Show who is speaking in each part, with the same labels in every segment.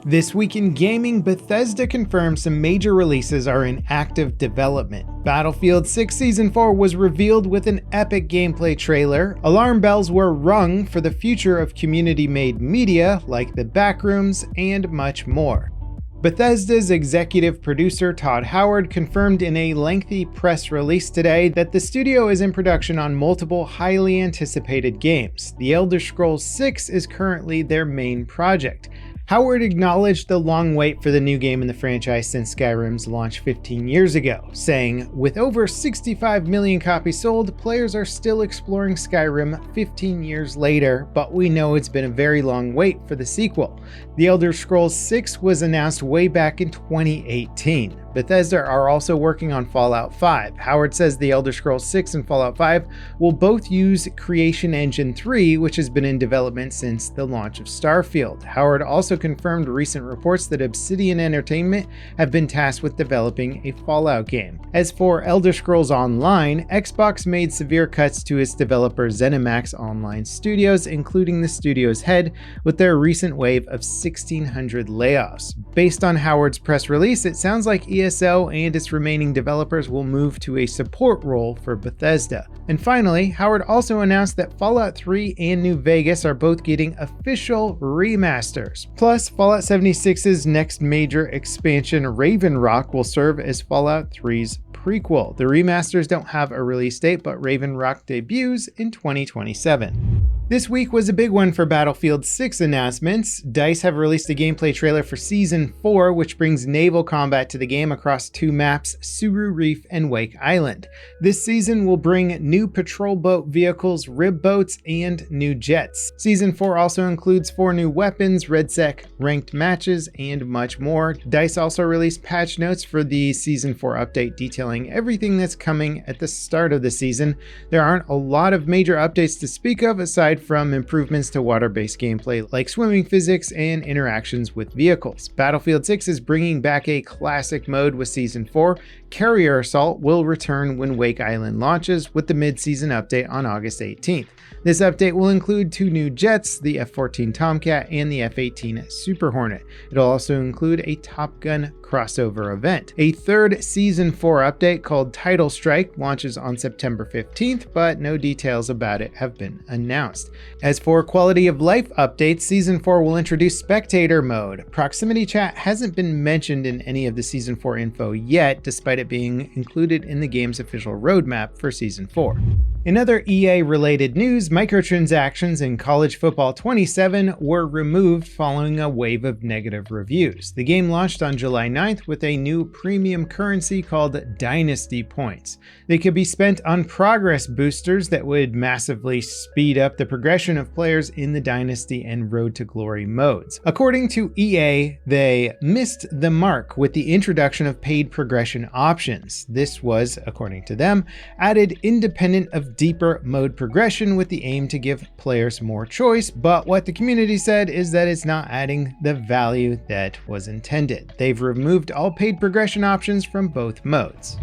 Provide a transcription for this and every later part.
Speaker 1: This week in gaming, Bethesda confirmed some major releases are in active development. Battlefield 6 Season 4 was revealed with an epic gameplay trailer. Alarm bells were rung for the future of community-made media like the Backrooms and much more. Bethesda's executive producer Todd Howard confirmed in a lengthy press release today that the studio is in production on multiple highly anticipated games. The Elder Scrolls 6 is currently their main project. Howard acknowledged the long wait for the new game in the franchise since Skyrim's launch 15 years ago, saying, "With over 65 million copies sold, players are still exploring Skyrim 15 years later, but we know it's been a very long wait for the sequel." The Elder Scrolls 6 was announced way back in 2018. Bethesda are also working on Fallout 5. Howard says the Elder Scrolls 6 and Fallout 5 will both use Creation Engine 3, which has been in development since the launch of Starfield. Howard also confirmed recent reports that Obsidian Entertainment have been tasked with developing a Fallout game. As for Elder Scrolls Online, Xbox made severe cuts to its developer ZeniMax Online Studios, including the studio's head, with their recent wave of 1,600 layoffs. Based on Howard's press release, it sounds like ESO and its remaining developers will move to a support role for Bethesda. And finally, Howard also announced that Fallout 3 and New Vegas are both getting official remasters. Plus, Fallout 76's next major expansion, Raven Rock, will serve as Fallout 3's prequel. The remasters don't have a release date, but Raven Rock debuts in 2027. This week was a big one for Battlefield 6 announcements. DICE have released a gameplay trailer for Season 4, which brings naval combat to the game across two maps, Suru Reef and Wake Island. This season will bring new patrol boat vehicles, rib boats, and new jets. Season 4 also includes 4 new weapons, RedSec ranked matches, and much more. DICE also released patch notes for the Season 4 update detailing everything that's coming at the start of the season. There aren't a lot of major updates to speak of aside from improvements to water-based gameplay like swimming physics and interactions with vehicles. Battlefield 6 is bringing back a classic mode with Season 4. Carrier Assault will return when Wake Island launches with the mid-season update on August 18th. This update will include 2 new jets, the F-14 Tomcat and the F-18 Super Hornet. It'll also include a Top Gun crossover event. A third Season 4 update called Title Strike launches on September 15th, but no details about it have been announced. As for quality of life updates, Season 4 will introduce spectator mode. Proximity chat hasn't been mentioned in any of the Season 4 info yet, despite it being included in the game's official roadmap for Season 4. In other EA-related news, microtransactions in College Football 27 were removed following a wave of negative reviews. The game launched on July 9th with a new premium currency called Dynasty Points. They could be spent on progress boosters that would massively speed up the progression of players in the Dynasty and Road to Glory modes. According to EA, they missed the mark with the introduction of paid progression options. This was, according to them, added independent of deeper mode progression with the aim to give players more choice, but what the community said is that it's not adding the value that was intended. They've removed all paid progression options from both modes.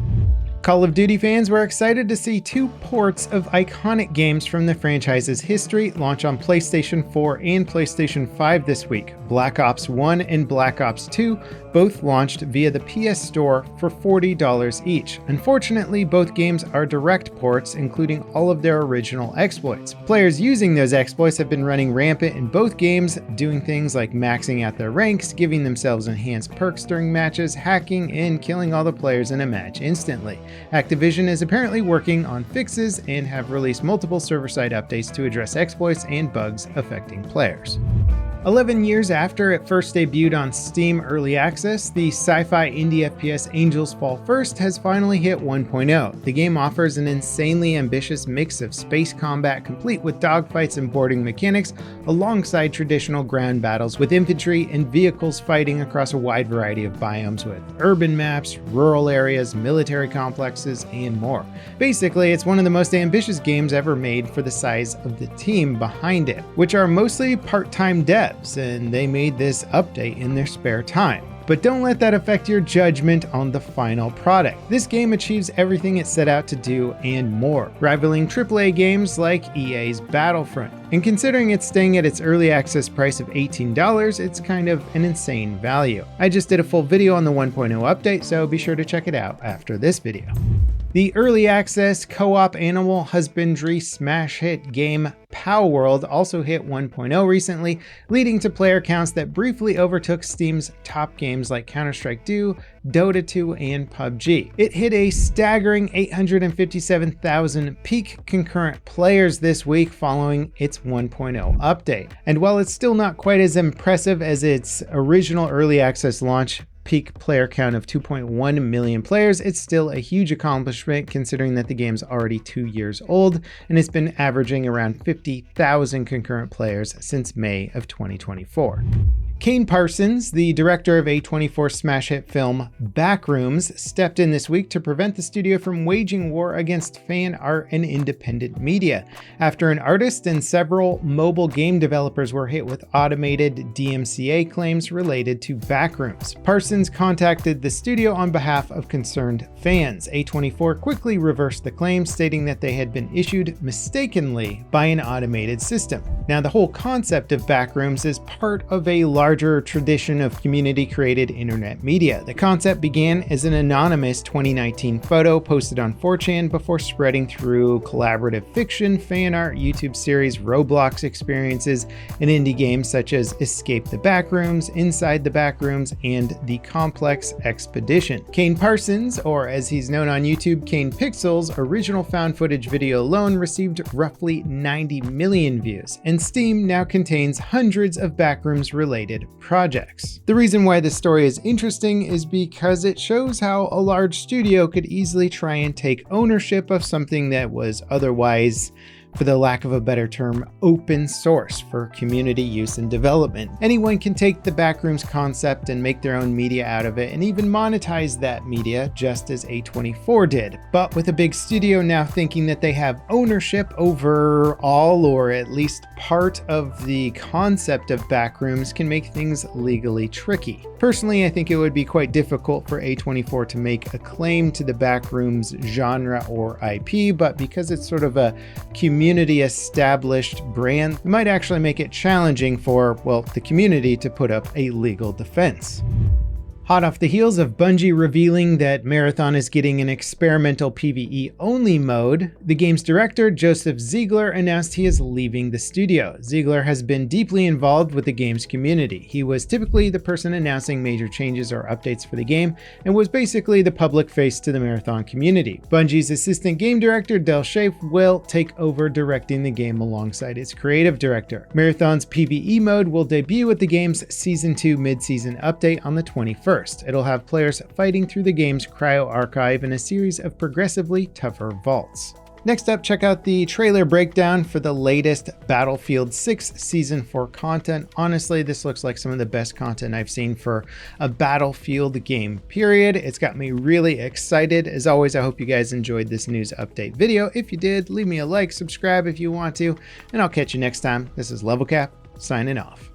Speaker 1: Call of Duty fans were excited to see 2 ports of iconic games from the franchise's history launch on PlayStation 4 and PlayStation 5 this week. Black Ops 1 and Black Ops 2 both launched via the PS Store for $40 each. Unfortunately, both games are direct ports, including all of their original exploits. Players using those exploits have been running rampant in both games, doing things like maxing out their ranks, giving themselves enhanced perks during matches, hacking, and killing all the players in a match instantly. Activision is apparently working on fixes and have released multiple server-side updates to address exploits and bugs affecting players. 11 years after it first debuted on Steam Early Access, the sci-fi indie FPS Angels Fall First has finally hit 1.0. The game offers an insanely ambitious mix of space combat complete with dogfights and boarding mechanics, alongside traditional ground battles with infantry and vehicles fighting across a wide variety of biomes with urban maps, rural areas, military complexes, and more. Basically, it's one of the most ambitious games ever made for the size of the team behind it, which are mostly part-time devs, and they made this update in their spare time. But don't let that affect your judgment on the final product. This game achieves everything it set out to do and more, rivaling AAA games like EA's Battlefront. And considering it's staying at its early access price of $18, it's kind of an insane value. I just did a full video on the 1.0 update, so be sure to check it out after this video. The early access co-op animal husbandry smash hit game Palworld also hit 1.0 recently, leading to player counts that briefly overtook Steam's top games like Counter-Strike 2, Dota 2, and PUBG. It hit a staggering 857,000 peak concurrent players this week following its 1.0 update. And while it's still not quite as impressive as its original early access launch peak player count of 2.1 million players, it's still a huge accomplishment considering that the game's already 2 years old and it's been averaging around 50,000 concurrent players since May of 2024. Kane Parsons, the director of A24 smash hit film Backrooms, stepped in this week to prevent the studio from waging war against fan art and independent media, after an artist and several mobile game developers were hit with automated DMCA claims related to Backrooms. Parsons contacted the studio on behalf of concerned fans. A24 quickly reversed the claims, stating that they had been issued mistakenly by an automated system. Now, the whole concept of Backrooms is part of a larger tradition of community-created internet media. The concept began as an anonymous 2019 photo posted on 4chan before spreading through collaborative fiction, fan art, YouTube series, Roblox experiences, and indie games such as Escape the Backrooms, Inside the Backrooms, and The Complex Expedition. Kane Parsons, or as he's known on YouTube, Kane Pixels, original found footage video alone received roughly 90 million views, and Steam now contains hundreds of Backrooms related projects. The reason why this story is interesting is because it shows how a large studio could easily try and take ownership of something that was otherwise, for the lack of a better term, open source for community use and development. Anyone can take the Backrooms concept and make their own media out of it and even monetize that media, just as A24 did. But with a big studio now thinking that they have ownership over all or at least part of the concept of Backrooms can make things legally tricky. Personally, I think it would be quite difficult for A24 to make a claim to the Backrooms genre or IP, but because it's sort of a community established brand, it might actually make it challenging for, well, the community to put up a legal defense. Hot off the heels of Bungie revealing that Marathon is getting an experimental PvE only mode, the game's director, Joseph Ziegler, announced he is leaving the studio. Ziegler has been deeply involved with the game's community. He was typically the person announcing major changes or updates for the game, and was basically the public face to the Marathon community. Bungie's assistant game director, Del Shafe, will take over directing the game alongside its creative director. Marathon's PvE mode will debut with the game's Season 2 mid-season update on the 21st. It'll have players fighting through the game's cryo archive in a series of progressively tougher vaults. Next up, check out the trailer breakdown for the latest Battlefield 6 Season 4 content. Honestly, this looks like some of the best content I've seen for a Battlefield game, period. It's got me really excited. As always, I hope you guys enjoyed this news update video. If you did, leave me a like, subscribe if you want to, and I'll catch you next time. This is Level Cap, signing off.